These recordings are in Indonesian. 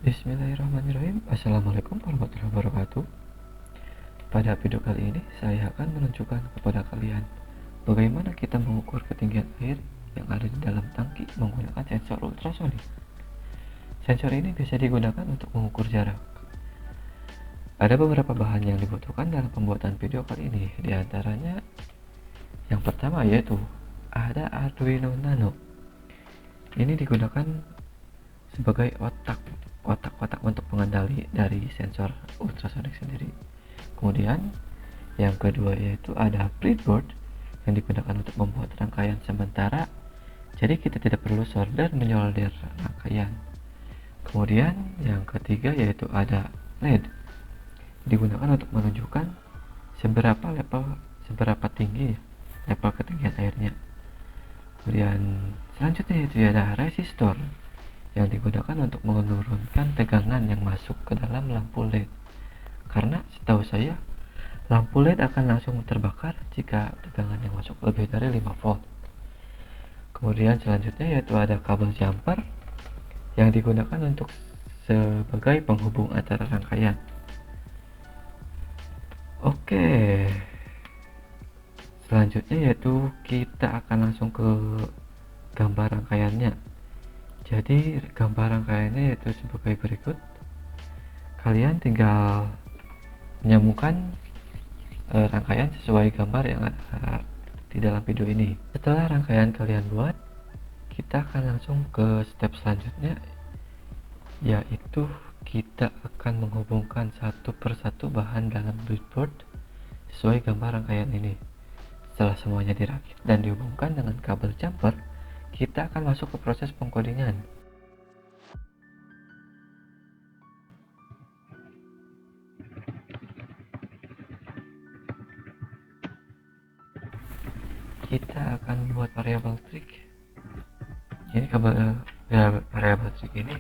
Bismillahirrahmanirrahim. Assalamualaikum warahmatullahi wabarakatuh. Pada video kali ini saya akan menunjukkan kepada kalian bagaimana kita mengukur ketinggian air yang ada di dalam tangki menggunakan sensor ultrasonik. Sensor ini bisa digunakan untuk mengukur jarak. Ada beberapa bahan yang dibutuhkan dalam pembuatan video kali ini. Di antaranya yang pertama yaitu ada Arduino Nano. Ini digunakan sebagai otak untuk pengendali dari sensor ultrasonik sendiri. Kemudian yang kedua yaitu ada breadboard yang digunakan untuk membuat rangkaian sementara, jadi kita tidak perlu solder menyolder rangkaian. Kemudian yang ketiga yaitu ada LED, digunakan untuk menunjukkan seberapa tinggi level ketinggian airnya. Kemudian selanjutnya yaitu ada resistor yang digunakan untuk menurunkan tegangan yang masuk ke dalam lampu LED, karena setahu saya lampu LED akan langsung terbakar jika tegangan yang masuk lebih dari 5 volt. Kemudian selanjutnya yaitu ada kabel jumper yang digunakan untuk sebagai penghubung antara rangkaian. Oke, selanjutnya yaitu kita akan langsung ke gambar rangkaiannya. Jadi gambar rangkaiannya yaitu sebagai berikut. Kalian tinggal menyambungkan rangkaian sesuai gambar yang ada di dalam video ini. Setelah rangkaian kalian buat, kita akan langsung ke step selanjutnya, yaitu kita akan menghubungkan satu persatu bahan dalam breadboard sesuai gambar rangkaian ini. Setelah semuanya dirakit dan dihubungkan dengan kabel jumper, kita akan masuk ke proses pengkodingan. Kita akan buat variabel trig. Ini variabel trig ini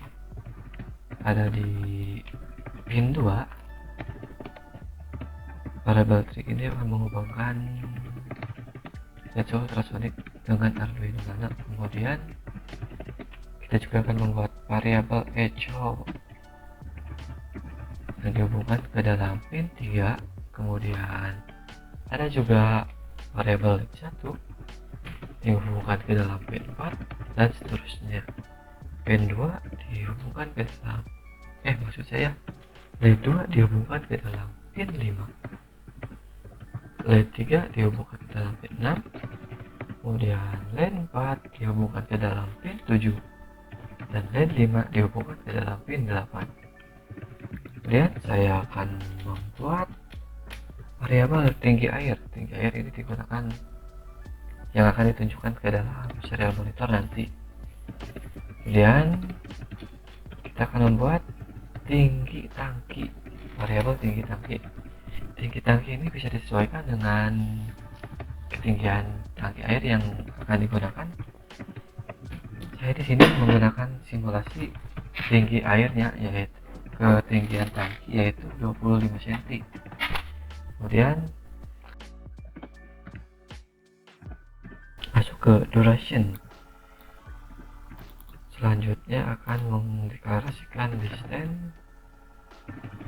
ada di pin 2. Variabel trig ini akan menghubungkan sensor ultrasonik dengan Arduino Nano. Kemudian kita juga akan membuat variabel echo yang dihubungkan ke dalam pin 3. Kemudian ada juga variabel LED1 dihubungkan ke dalam pin 4 dan seterusnya. Pin 2 dihubungkan ke dalam LED 2 dihubungkan ke dalam pin 5. LED 3 dihubungkan ke dalam pin 6. Kemudian LED 4 dihubungkan ke dalam pin 7 dan LED 5 dihubungkan ke dalam pin 8. Kemudian saya akan membuat variabel tinggi air. Tinggi air ini digunakan yang akan ditunjukkan ke dalam serial monitor nanti. Kemudian kita akan membuat tinggi tangki. Variabel tinggi tangki. Tinggi tangki ini bisa disesuaikan dengan ketinggian tangki air yang akan digunakan. Saya di sini menggunakan simulasi tinggi airnya, yaitu ketinggian tangki yaitu 25 cm. Kemudian masuk ke duration. Selanjutnya akan mendeklarasikan distance.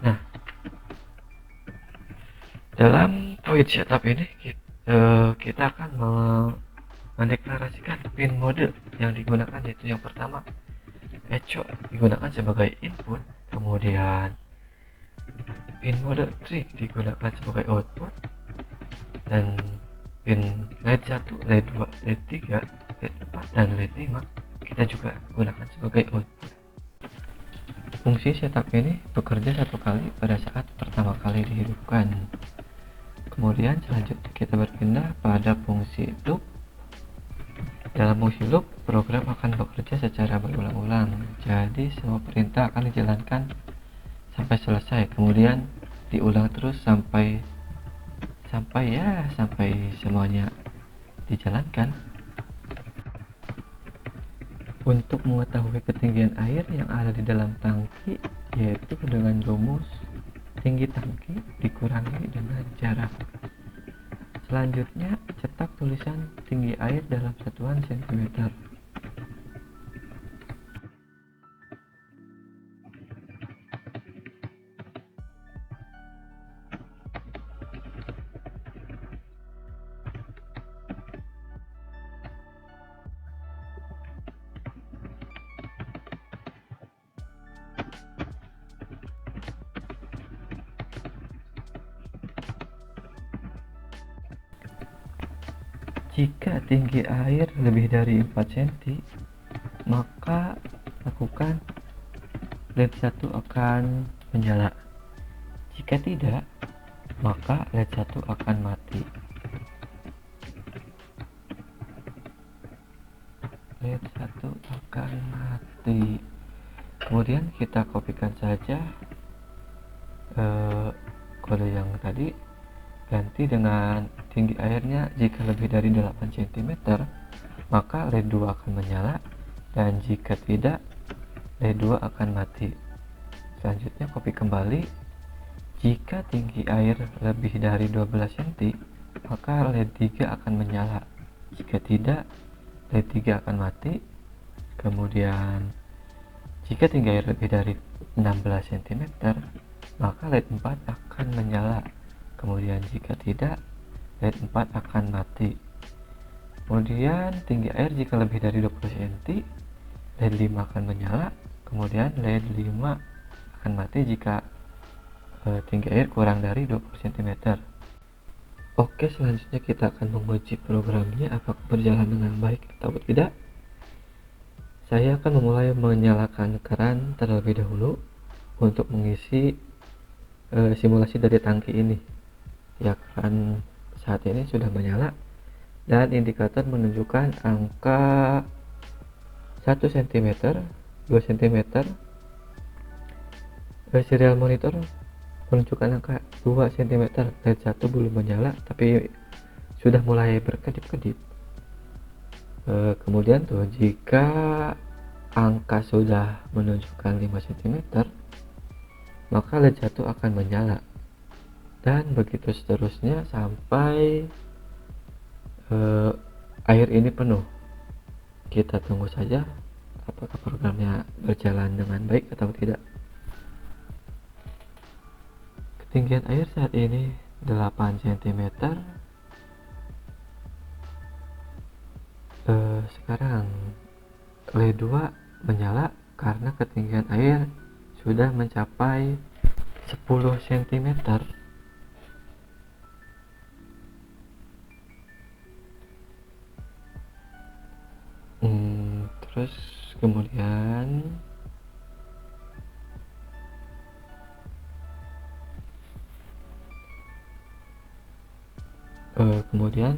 Nah, dalam void setup ini kita akan mendeklarasikan pin mode yang digunakan, yaitu yang pertama echo digunakan sebagai input, kemudian pin mode trig digunakan sebagai output, dan pin LED 1, LED 2, LED 3, LED 4 dan LED 5 kita juga gunakan sebagai output. Fungsi setup ini bekerja satu kali pada saat pertama kali dihidupkan. Kemudian selanjutnya kita berpindah pada fungsi loop. Dalam fungsi loop, program akan bekerja secara berulang-ulang, jadi semua perintah akan dijalankan sampai selesai, kemudian diulang terus sampai semuanya dijalankan. Untuk mengetahui ketinggian air yang ada di dalam tangki, yaitu dengan rumus tinggi tangki dikurangi dengan jarak. Selanjutnya cetak tulisan tinggi air dalam satuan cm. Jika tinggi air lebih dari 4 cm, maka lakukan LED 1 akan menyala. Jika tidak, maka LED 1 akan mati. LED 1 akan mati. Kemudian kita kopikan saja kode yang tadi, ganti dengan tinggi airnya jika lebih dari 8 cm, maka LED 2 akan menyala, dan jika tidak, LED 2 akan mati. Selanjutnya copy kembali, jika tinggi air lebih dari 12 cm, maka LED 3 akan menyala. Jika tidak, LED 3 akan mati. Kemudian jika tinggi air lebih dari 16 cm, maka LED 4 akan menyala. Kemudian jika tidak, LED 4 akan mati. Kemudian tinggi air jika lebih dari 20 cm, LED 5 akan menyala. Kemudian LED 5 akan mati jika tinggi air kurang dari 20 cm. Oke, selanjutnya kita akan menguji programnya apakah berjalan dengan baik atau tidak. Saya akan memulai menyalakan keran terlebih dahulu untuk mengisi simulasi dari tangki ini. Ya, keran saat ini sudah menyala dan indikator menunjukkan angka 1 cm, 2 cm. Serial monitor menunjukkan angka 2 cm. LED 1 belum menyala tapi sudah mulai berkedip-kedip. Kemudian tuh, jika angka sudah menunjukkan 5 cm, maka LED 1 akan menyala, dan begitu seterusnya sampai air ini penuh. Kita tunggu saja apakah programnya berjalan dengan baik atau tidak. Ketinggian air saat ini 8 cm. Sekarang LED 2 menyala karena ketinggian air sudah mencapai 10 cm. Terus kemudian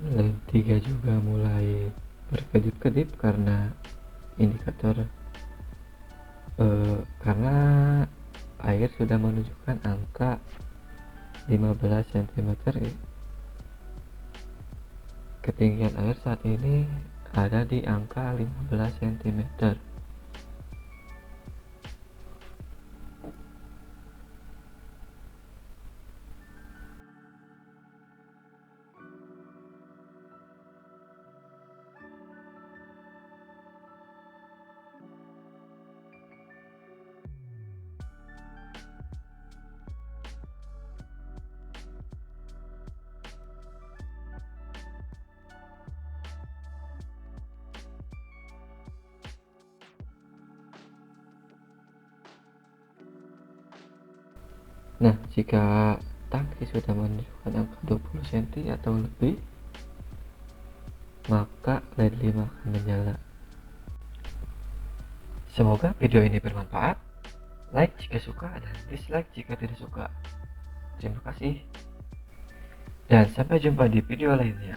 LED 3 juga mulai berkedip-kedip karena indikator karena air sudah menunjukkan angka 15 cm. Ketinggian air saat ini ada di angka 15 cm. Nah, jika tangki sudah menunjukkan angka 20 cm atau lebih, maka LED 5 akan menyala. Semoga video ini bermanfaat. Like jika suka dan dislike jika tidak suka. Terima kasih, dan sampai jumpa di video lainnya.